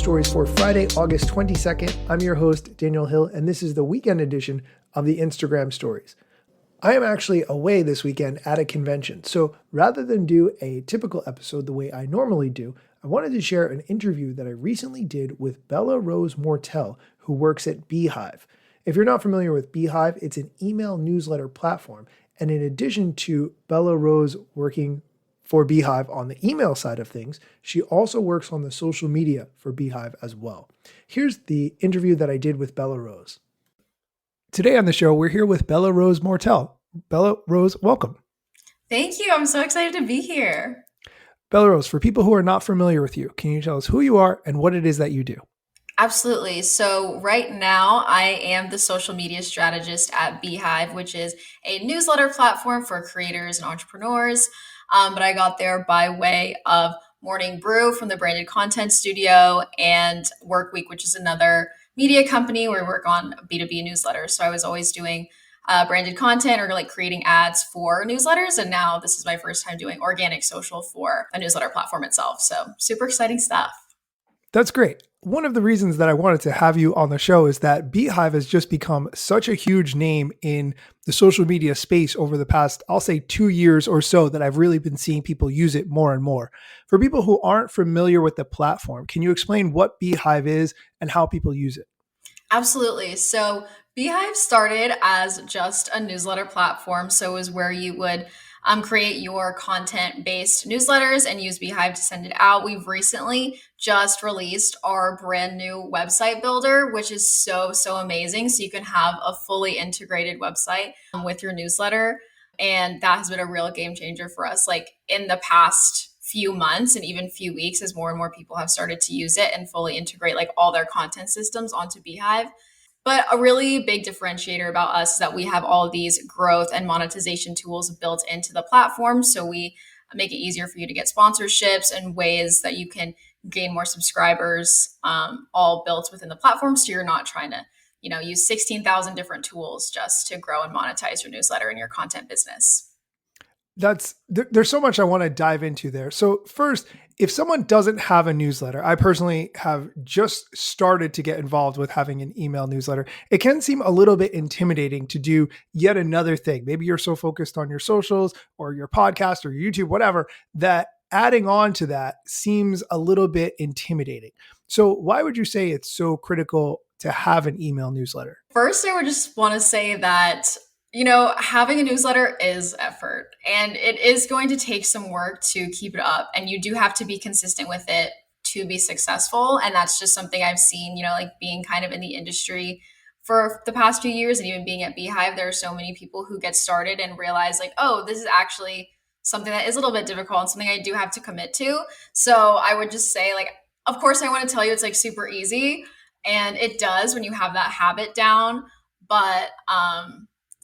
Stories for Friday, August 22nd. I'm your host, Daniel Hill, and this is the weekend edition of the Instagram Stories. I am actually away this weekend at a convention, so rather than do a typical episode the way I normally do, I wanted to share an interview that I recently did with Bella Rose Mortel, who works at beehiiv. If you're not familiar with beehiiv, it's an email newsletter platform, and in addition to Bella Rose working for beehiiv on the email side of things, she also works on the social media for beehiiv as well. Here's the interview that I did with Bella Rose. Today on the show, we're here with Bella Rose Mortel. Bella Rose, welcome. Thank you. I'm so excited to be here. Bella Rose, for people who are not familiar with you, can you tell us who you are and what it is that you do? Absolutely. So right now I am the social media strategist at beehiiv, which is a newsletter platform for creators and entrepreneurs. But I got there by way of Morning Brew from the Branded Content Studio and Workweek, which is another media company where we work on B2B newsletters. So I was always doing branded content or like creating ads for newsletters. And now this is my first time doing organic social for a newsletter platform itself. So super exciting stuff. That's great. One of the reasons that I wanted to have you on the show is that beehiiv has just become such a huge name in the social media space over the past, I'll say 2 years or so, that I've really been seeing people use it more and more. For people who aren't familiar with the platform, can you explain what beehiiv is and how people use it? Absolutely. So beehiiv started as just a newsletter platform. So it was where you would create your content-based newsletters and use beehiiv to send it out. We've recently just released our brand new website builder, which is so amazing. So you can have a fully integrated website with your newsletter. And that has been a real game changer for us. Like in the past few months and even few weeks, as more and more people have started to use it and fully integrate like all their content systems onto beehiiv. But a really big differentiator about us is that we have all these growth and monetization tools built into the platform. So we make it easier for you to get sponsorships and ways that you can gain more subscribers, all built within the platform. So you're not trying to, use 16,000 different tools just to grow and monetize your newsletter and your content business. There's so much I want to dive into there. So first, if someone doesn't have a newsletter, I personally have just started to get involved with having an email newsletter. It can seem a little bit intimidating to do yet another thing. Maybe you're so focused on your socials or your podcast or your YouTube, whatever, that adding on to that seems a little bit intimidating. So why would you say it's so critical to have an email newsletter? First, I would just want to say that having a newsletter is effort and it is going to take some work to keep it up. And you do have to be consistent with it to be successful. And that's just something I've seen, like being kind of in the industry for the past few years and even being at beehiiv, there are so many people who get started and realize like, oh, this is actually something that is a little bit difficult and something I do have to commit to. So I would just say like, of course, I want to tell you it's like super easy and it does when you have that habit down. But,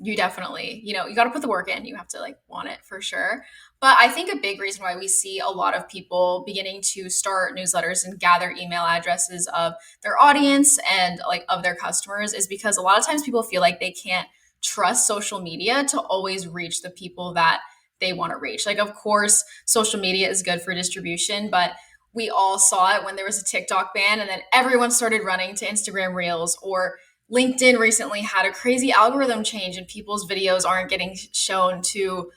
you definitely, you got to put the work in. You have to like want it for sure. But I think a big reason why we see a lot of people beginning to start newsletters and gather email addresses of their audience and like of their customers is because a lot of times people feel like they can't trust social media to always reach the people that they want to reach. Like, of course, social media is good for distribution, but we all saw it when there was a TikTok ban and then everyone started running to Instagram Reels, or LinkedIn recently had a crazy algorithm change and people's videos aren't getting shown to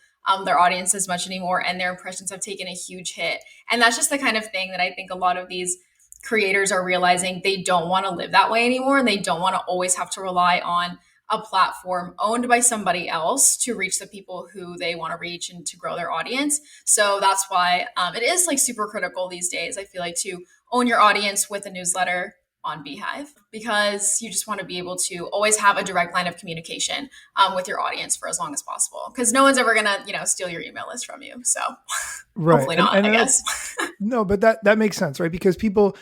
their audience as much anymore and their impressions have taken a huge hit. And that's just the kind of thing that I think a lot of these creators are realizing they don't want to live that way anymore and they don't want to always have to rely on a platform owned by somebody else to reach the people who they want to reach and to grow their audience. So that's why it is like super critical these days, I feel like, to own your audience with a newsletter on beehiiv, because you just want to be able to always have a direct line of communication with your audience for as long as possible, because no one's ever going to, steal your email list from you. So right. Hopefully not, I guess. No, but that makes sense, right? Because people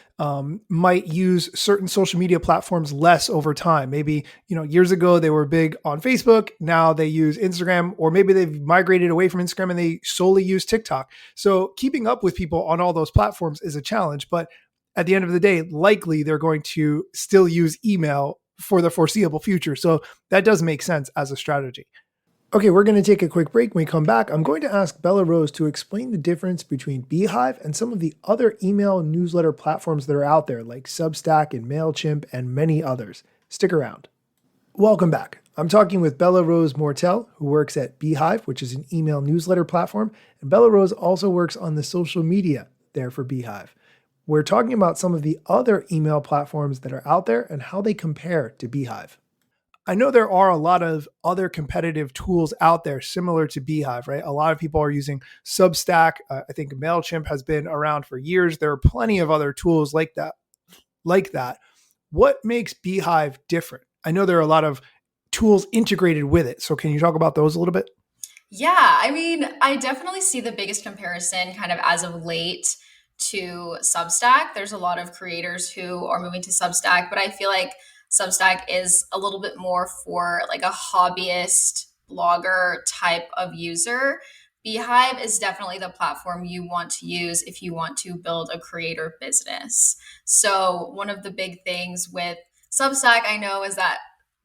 might use certain social media platforms less over time. Maybe, years ago they were big on Facebook. Now they use Instagram, or maybe they've migrated away from Instagram and they solely use TikTok. So keeping up with people on all those platforms is a challenge, but at the end of the day, likely they're going to still use email for the foreseeable future. So that does make sense as a strategy. Okay, we're going to take a quick break. When we come back, I'm going to ask Bella Rose to explain the difference between Beehiiv and some of the other email newsletter platforms that are out there, like Substack and MailChimp and many others. Stick around. Welcome back. I'm talking with Bella Rose Mortel, who works at Beehiiv, which is an email newsletter platform, and Bella Rose also works on the social media there for Beehiiv. We're talking about some of the other email platforms that are out there and how they compare to Beehiiv. I know there are a lot of other competitive tools out there similar to Beehiiv, right? A lot of people are using Substack. I think MailChimp has been around for years. There are plenty of other tools like that. What makes Beehiiv different? I know there are a lot of tools integrated with it. So can you talk about those a little bit? Yeah, I mean, I definitely see the biggest comparison kind of as of late to Substack. There's a lot of creators who are moving to Substack, but I feel like Substack is a little bit more for like a hobbyist blogger type of user. Beehiiv is definitely the platform you want to use if you want to build a creator business. So, one of the big things with Substack I know is that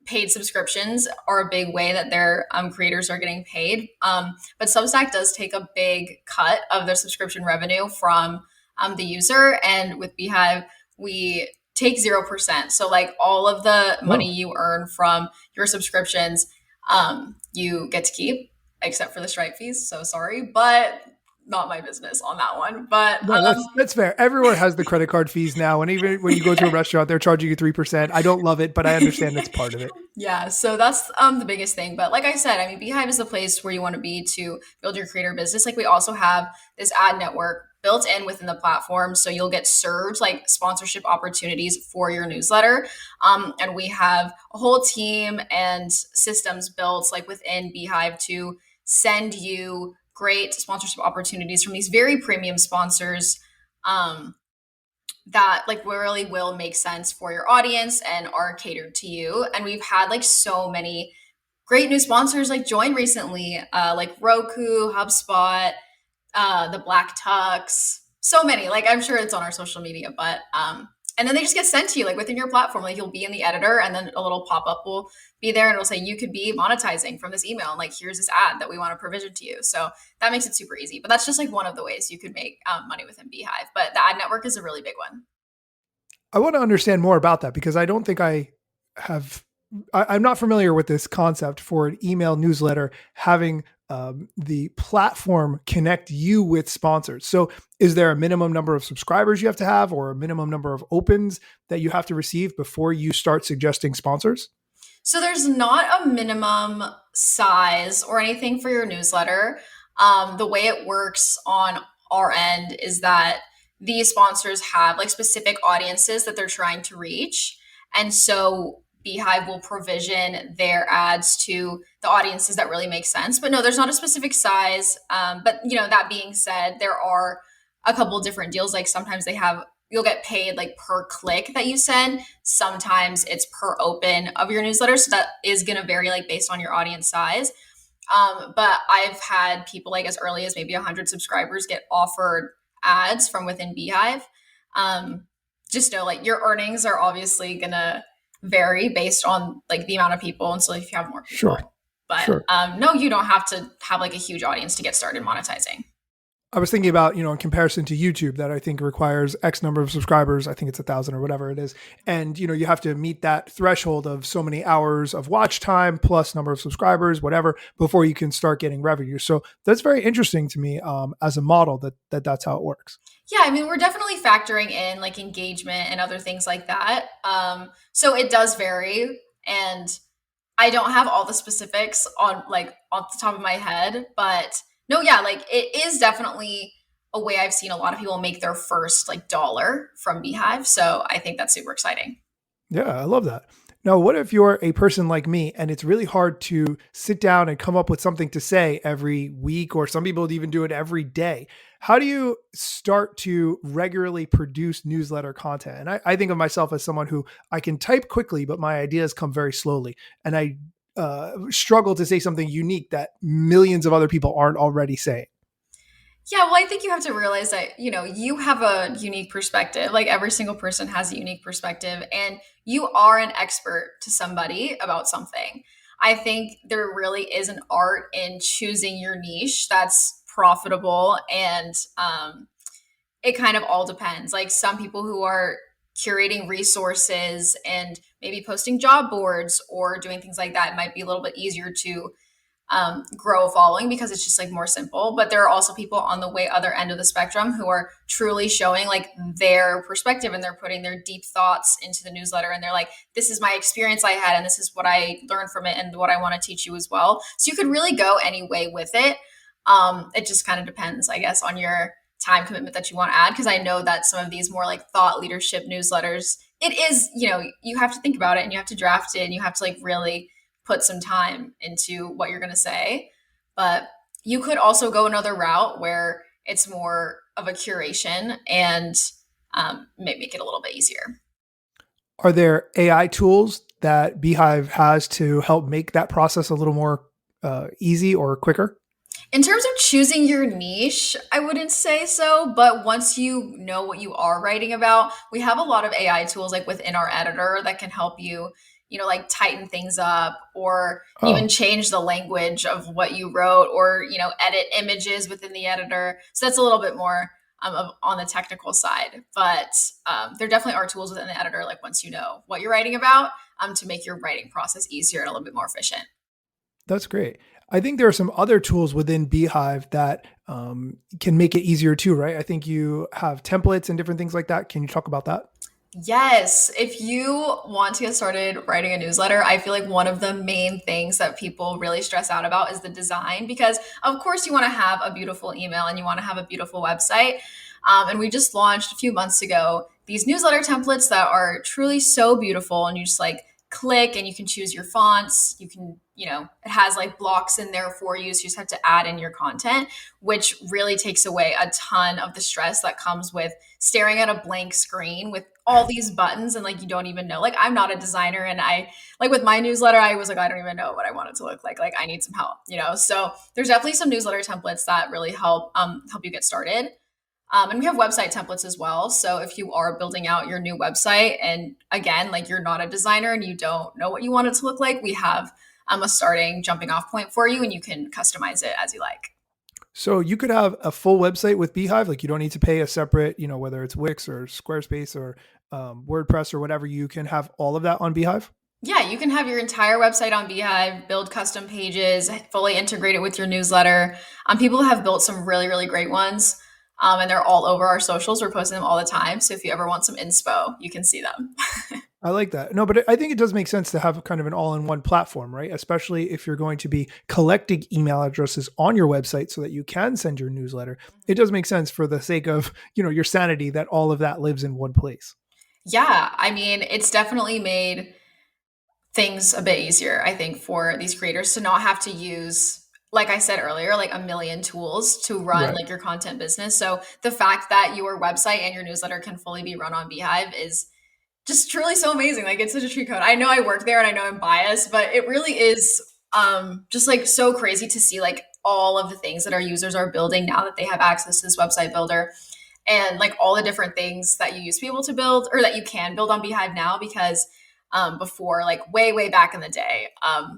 paid subscriptions are a big way that their creators are getting paid. But Substack does take a big cut of their subscription revenue from the user. And with Beehiiv, we take 0%. So, like all of the money Oh, you earn from your subscriptions, you get to keep, except for the Stripe fees. So sorry, but not my business on that one. But no, that's fair. Everyone has the credit card fees now, and even when you go to a restaurant, they're charging you 3%. I don't love it, but I understand it's part of it. Yeah, so that's the biggest thing. But like I said, I mean, Beehiiv is the place where you want to be to build your creator business. Like we also have this ad network built in within the platform, so you'll get served like sponsorship opportunities for your newsletter. And we have a whole team and systems built like within Beehiiv to send you great sponsorship opportunities from these very premium sponsors. That like really will make sense for your audience and are catered to you. And we've had like so many great new sponsors like join recently, like Roku, HubSpot, the Black Tux, so many. Like I'm sure it's on our social media, but and then they just get sent to you like within your platform. Like you'll be in the editor, and then a little pop up will be there, and it'll say you could be monetizing from this email. And like here's this ad that we want to provision to you. So that makes it super easy. But that's just like one of the ways you could make money within Beehiiv. But the ad network is a really big one. I want to understand more about that because I don't think have, I'm not familiar with this concept for an email newsletter having the platform connect you with sponsors. So is there a minimum number of subscribers you have to have or a minimum number of opens that you have to receive before you start suggesting sponsors? So there's not a minimum size or anything for your newsletter. The way it works on our end is that these sponsors have like specific audiences that they're trying to reach. And so Beehiiv will provision their ads to the audiences that really make sense. But no, there's not a specific size. But you know, that being said, there are a couple different deals. Like sometimes they have you'll get paid like per click that you send. Sometimes it's per open of your newsletter. So that is going to vary like based on your audience size. But I've had people like as early as maybe 100 subscribers get offered ads from within Beehiiv. Just know like your earnings are obviously going to vary based on like the amount of people. And so if you have more Sure. people, but Sure. no, you don't have to have like a huge audience to get started monetizing. I was thinking about, in comparison to YouTube that I think requires X number of subscribers. I think it's 1,000 or whatever it is. And, you have to meet that threshold of so many hours of watch time plus number of subscribers, whatever, before you can start getting revenue. So that's very interesting to me as a model that's how it works. Yeah, I mean, we're definitely factoring in like engagement and other things like that. So it does vary. And I don't have all the specifics on like off the top of my head, but no, yeah, like it is definitely a way I've seen a lot of people make their first like dollar from Beehiiv. So I think that's super exciting. Yeah, I love that. Now, what if you're a person like me and it's really hard to sit down and come up with something to say every week, or some people even do it every day? How do you start to regularly produce newsletter content? And I think of myself as someone who I can type quickly, but my ideas come very slowly. And I struggle to say something unique that millions of other people aren't already saying. Yeah, well, I think you have to realize that, you have a unique perspective. Like every single person has a unique perspective, and you are an expert to somebody about something. I think there really is an art in choosing your niche that's profitable, and it kind of all depends. Like some people who are curating resources and maybe posting job boards or doing things like that, it might be a little bit easier to grow a following because it's just like more simple. But there are also people on the way other end of the spectrum who are truly showing like their perspective, and they're putting their deep thoughts into the newsletter, and they're like, this is my experience I had, and this is what I learned from it, and what I want to teach you as well. So you could really go any way with it. It just kind of depends, I guess, on your time commitment that you want to add, because I know that some of these more like thought leadership newsletters, it is, you have to think about it, and you have to draft it, and you have to like really put some time into what you're going to say. But you could also go another route where it's more of a curation, and make it a little bit easier. Are there AI tools that beehiiv has to help make that process a little more easy or quicker? In terms of choosing your niche, I wouldn't say so. But once you know what you are writing about, we have a lot of AI tools like within our editor that can help you, like tighten things up, or even Oh, change the language of what you wrote, or, edit images within the editor. So that's a little bit more on the technical side. But there definitely are tools within the editor, like once you know what you're writing about, to make your writing process easier and a little bit more efficient. that's great. I think there are some other tools within beehiiv that can make it easier too, right? I think you have templates and different things like that. Can you talk about that? Yes, if you want to get started writing a newsletter, I feel like one of the main things that people really stress out about is the design, because of course you want to have a beautiful email and you want to have a beautiful website. And we just launched a few months ago these newsletter templates that are truly so beautiful, and you just like click and you can choose your fonts. You can, it has like blocks in there for you. So you just have to add in your content, which really takes away a ton of the stress that comes with staring at a blank screen with all these buttons, and like you don't even know. Like I'm not a designer, and I like with my newsletter, I was like, I don't even know what I want it to look like. Like I need some help. So there's definitely some newsletter templates that really help you get started. And we have website templates as well. So if you are building out your new website, and again, like you're not a designer and you don't know what you want it to look like, we have a starting jumping off point for you, and you can customize it as you like. So you could have a full website with beehiiv. Like you don't need to pay a separate, whether it's Wix or Squarespace or WordPress or whatever. You can have all of that on beehiiv. Yeah, you can have your entire website on beehiiv, build custom pages, fully integrate it with your newsletter. People have built some really, really great ones. And they're all over our socials. We're posting them all the time. So if you ever want some inspo, you can see them. I like that. No, but I think it does make sense to have kind of an all-in-one platform, right? Especially if you're going to be collecting email addresses on your website so that you can send your newsletter. It does make sense for the sake of, your sanity that all of that lives in one place. Yeah, I mean, it's definitely made things a bit easier, I think, for these creators to not have to use, like I said earlier, like a million tools to run Right. like your content business. So the fact that your website and your newsletter can fully be run on beehiiv is just truly so amazing. Like it's such a treat code. I know I work there and I know I'm biased, but it really is just like so crazy to see like all of the things that our users are building now that they have access to this website builder, and like all the different things that you used to be able to build, or that you can build on beehiiv now, because before, like way back in the day,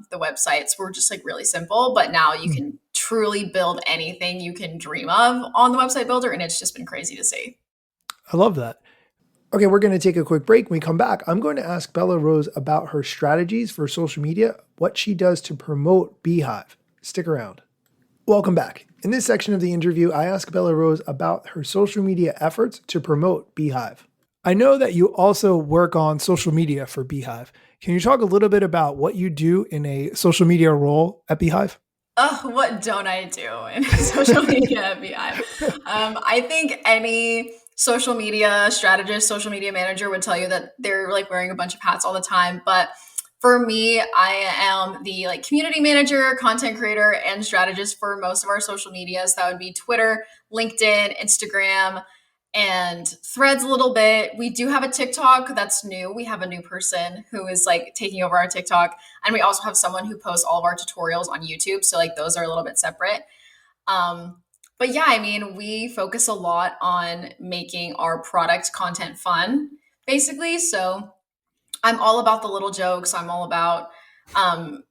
the websites were just like really simple, but now you Mm, can truly build anything you can dream of on the website builder, and it's just been crazy to see. I love that. Okay, we're going to take a quick break. When we come back, I'm going to ask Bella Rose about her strategies for social media, what she does to promote beehiiv. Stick around. Welcome back. In this section of the interview, I ask Bella Rose about her social media efforts to promote beehiiv. I know that you also work on social media for beehiiv. Can you talk a little bit about what you do in a social media role at beehiiv? Oh, what don't I do in social media at beehiiv? I think any social media strategist, social media manager would tell you that they're like wearing a bunch of hats all the time. But for me, I am the like community manager, content creator, and strategist for most of our social media. So that would be Twitter, LinkedIn, Instagram, and Threads a little bit. We do have a TikTok that's new. We have a new person who is like taking over our TikTok. And we also have someone who posts all of our tutorials on YouTube. So like those are a little bit separate. Um, but yeah, I mean, we focus a lot on making our product content fun, basically. So I'm all about the little jokes. I'm all about um,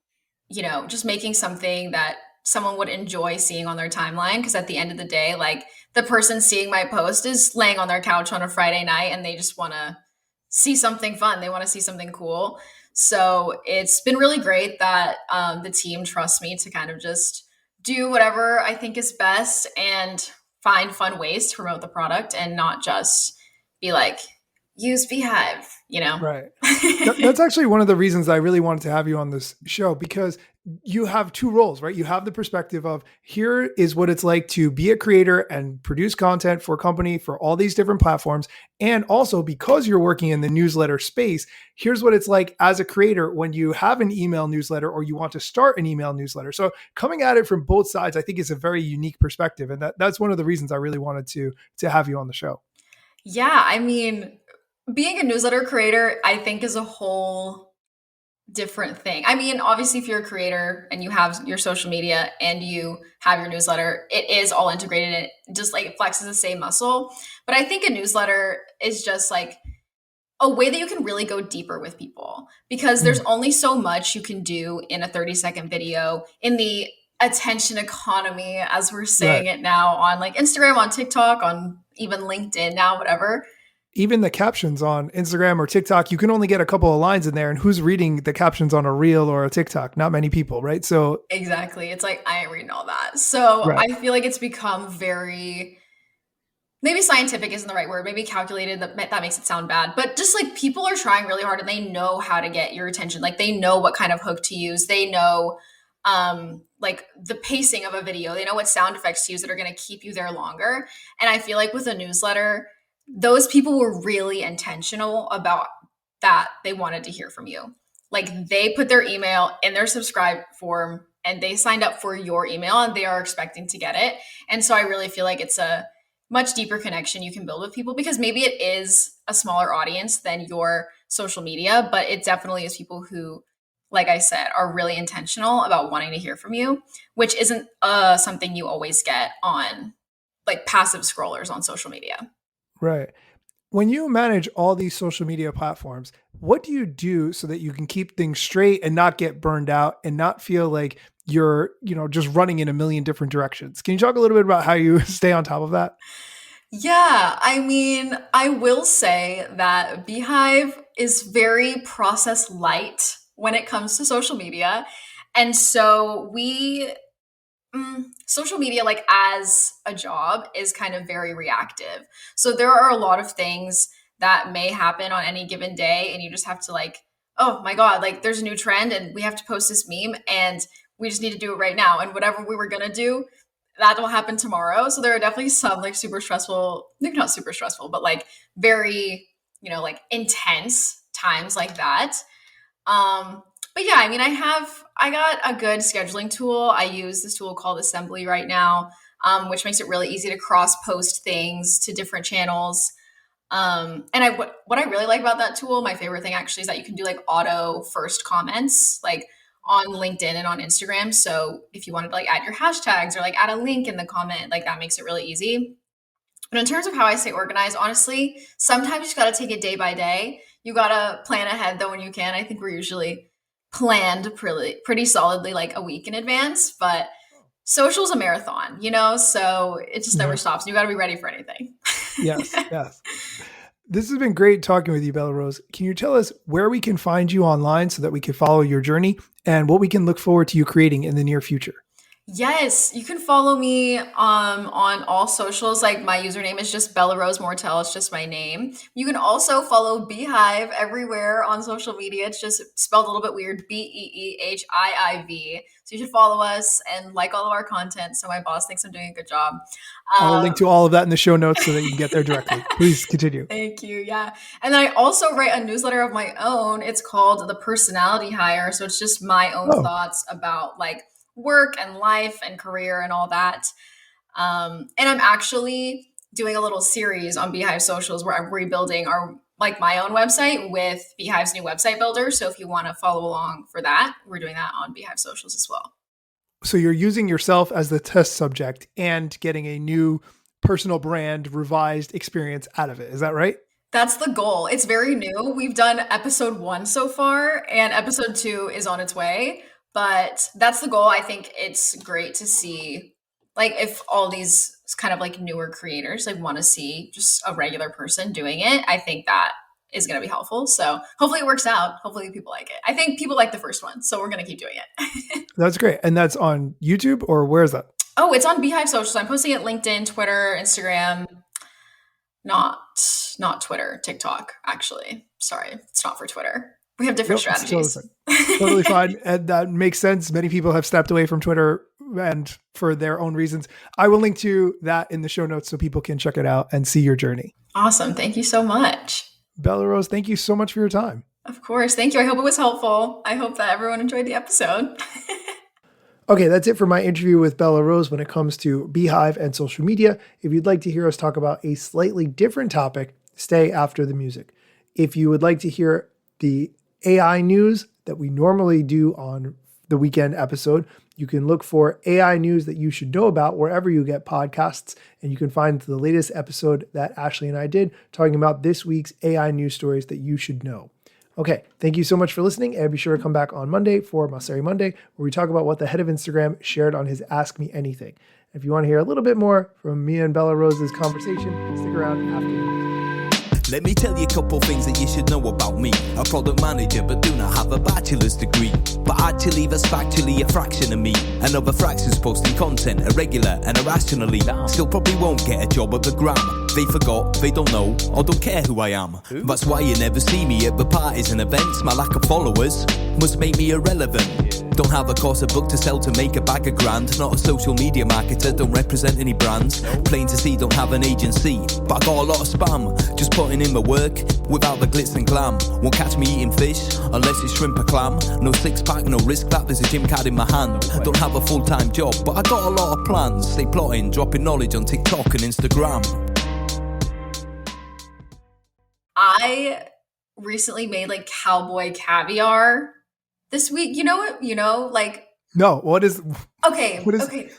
just making something that someone would enjoy seeing on their timeline. Because at the end of the day, like the person seeing my post is laying on their couch on a Friday night and they just want to see something fun. They want to see something cool. So it's been really great that the team trusts me to kind of just do whatever I think is best and find fun ways to promote the product and not just be like, use beehiiv. Right. That's actually one of the reasons I really wanted to have you on this show, because you have two roles, right? You have the perspective of here is what it's like to be a creator and produce content for a company for all these different platforms. And also, because you're working in the newsletter space, here's what it's like as a creator when you have an email newsletter or you want to start an email newsletter. So coming at it from both sides, I think is a very unique perspective. And that's one of the reasons I really wanted to have you on the show. Yeah, I mean, being a newsletter creator, I think is a whole different thing. I mean, obviously, if you're a creator and you have your social media and you have your newsletter, it is all integrated. It just like it flexes the same muscle. But I think a newsletter is just like a way that you can really go deeper with people because there's only so much you can do in a 30-second video in the attention economy, as we're saying Right. it now on like Instagram, on TikTok, on even LinkedIn now, whatever. Even the captions on Instagram or TikTok, you can only get a couple of lines in there. And who's reading the captions on a reel or a TikTok? Not many people, right? So, Exactly. It's like I ain't reading all that. So right. I feel like it's become very maybe scientific isn't the right word, maybe calculated that makes it sound bad, but just like people are trying really hard and they know how to get your attention. Like they know what kind of hook to use. They know like the pacing of a video. They know what sound effects to use that are going to keep you there longer. And I feel like with a newsletter, those people were really intentional about that they wanted to hear from you. Like they put their email in their subscribe form and they signed up for your email and they are expecting to get it. And so I really feel like it's a much deeper connection you can build with people because maybe it is a smaller audience than your social media, but it definitely is people who, like I said, are really intentional about wanting to hear from you, which isn't something you always get on like passive scrollers on social media. Right. When you manage all these social media platforms, what do you do so that you can keep things straight and not get burned out and not feel like you're, just running in a million different directions? Can you talk a little bit about how you stay on top of that? Yeah, I mean, I will say that Beehive is very process light when it comes to social media. And so social media, like as a job, is kind of very reactive. So there are a lot of things that may happen on any given day, and you just have to like, oh my God, like there's a new trend and we have to post this meme and we just need to do it right now. And whatever we were gonna do, that will happen tomorrow. So there are definitely some like super stressful, maybe not super stressful, but like very, like intense times like that. But yeah, I mean, I got a good scheduling tool. I use this tool called Assembly right now, which makes it really easy to cross post things to different channels. And what I really like about that tool, my favorite thing actually, is that you can do like auto first comments, like on LinkedIn and on Instagram. So if you wanted to like add your hashtags or like add a link in the comment, like that makes it really easy. But in terms of how I stay organized, honestly, sometimes you just got to take it day by day. You got to plan ahead though when you can. I think we're usually planned pretty solidly like a week in advance, but social's a marathon, so it just never Yeah. stops. You got to be ready for anything. Yes. Yes. This has been great talking with you, Bella Rose. Can you tell us where we can find you online so that we can follow your journey and what we can look forward to you creating in the near future? Yes, you can follow me on all socials. Like my username is just Bella Rose Mortel. It's just my name. You can also follow Beehiiv everywhere on social media. It's just spelled a little bit weird, Beehiiv. So you should follow us and like all of our content so my boss thinks I'm doing a good job. I'll link Um, to all of that in the show notes so that you can get there directly. Please continue. Thank you. Yeah. And then I also write a newsletter of my own. It's called The Personality Hire. So it's just my own Oh, thoughts about like work and life and career and all that. And I'm actually doing a little series on Beehive Socials where I'm rebuilding my own website with Beehive's new website builder. So if you want to follow along for that, we're doing that on Beehive Socials as well. so you're using yourself as the test subject and getting a new personal brand, revised experience out of it. Is that right? That's the goal. It's very new. We've done episode 1 so far, and episode 2 is on its way. But that's the goal. I think it's great to see, like, if all these kind of like newer creators like want to see just a regular person doing it, I think that is going to be helpful. So hopefully it works out. Hopefully people like it. I think people like the first one, so we're going to keep doing it. That's great. And that's on YouTube, or where is that? Oh, it's on Beehiiv Social. So I'm posting it LinkedIn, Twitter, Instagram, not Twitter, TikTok, actually. Sorry, it's not for Twitter. We have different strategies. Totally fine. And that makes sense. Many people have stepped away from Twitter and for their own reasons. I will link to that in the show notes so people can check it out and see your journey. Awesome. Thank you so much. Bella Rose, thank you so much for your time. Of course. Thank you. I hope it was helpful. I hope that everyone enjoyed the episode. Okay, that's it for my interview with Bella Rose when it comes to beehiiv and social media. If you'd like to hear us talk about a slightly different topic, stay after the music. If you would like to hear the AI news that we normally do on the weekend episode, you can look for AI news that you should know about wherever you get podcasts, and you can find the latest episode that Ashley and I did talking about this week's AI news stories that you should know. Okay, thank you so much for listening, and be sure to come back on Monday for Masseri Monday, where we talk about what the head of Instagram shared on his Ask Me Anything. If you want to hear a little bit more from me and Bella Rose's conversation, stick around after the music. Let me tell you a couple things that you should know about me. A product manager but do not have a bachelor's degree, but actually that's factually a fraction of me. Another fraction's posting content irregular and irrationally. Still probably won't get a job at the Gram. They forgot, they don't know, or don't care who I am. That's why you never see me at the parties and events. My lack of followers must make me irrelevant. Don't have a course, a book to sell to make a bag of grand. Not a social media marketer, don't represent any brands. Plain to see, don't have an agency, but I got a lot of spam. Just putting in my work without the glitz and glam. Won't catch me eating fish unless it's shrimp or clam. No six pack, no risk that there's a gym card in my hand. Don't have a full-time job, but I got a lot of plans. Stay plotting, dropping knowledge on TikTok and Instagram. I recently made like cowboy caviar this week. You know what? Like, no, what is okay.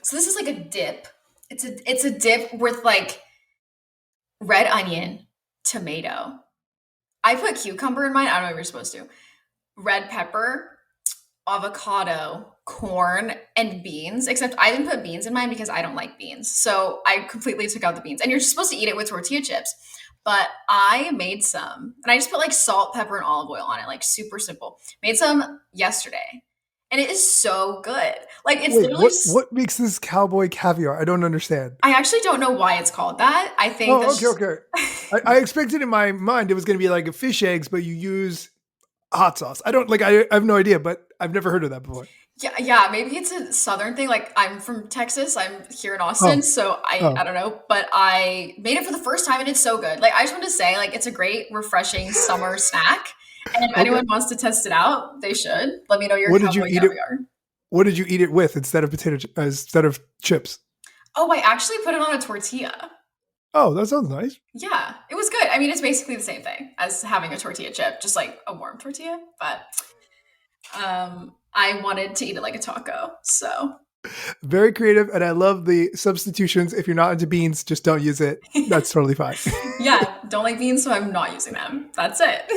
So this is like a dip. It's a dip with like red onion, tomato. I put cucumber in mine. I don't know if you're supposed to. Red pepper, avocado, corn, and beans. Except I didn't put beans in mine because I don't like beans. So I completely took out the beans. And you're supposed to eat it with tortilla chips. But I made some, and I just put like salt, pepper, and olive oil on it, like super simple. Made some yesterday, and it is so good. Like it's literally. What makes this cowboy caviar? I don't understand. I actually don't know why it's called that. I think. Oh, okay. I expected in my mind it was going to be like a fish eggs, but you use hot sauce. I have no idea, but I've never heard of that before. Yeah, maybe it's a southern thing. Like I'm from Texas, I'm here in Austin, so I don't know. But I made it for the first time, and it's so good. Like I just want to say, like it's a great, refreshing summer snack. And if anyone wants to test it out, they should. Let me know your cowboy caviar. What did you eat it with instead of chips? Oh, I actually put it on a tortilla. Oh, that sounds nice. Yeah, it was good. I mean, it's basically the same thing as having a tortilla chip, just like a warm tortilla. But I wanted to eat it like a taco, so. Very creative, and I love the substitutions. If you're not into beans, just don't use it. That's totally fine. Yeah, don't like beans, so I'm not using them. That's it.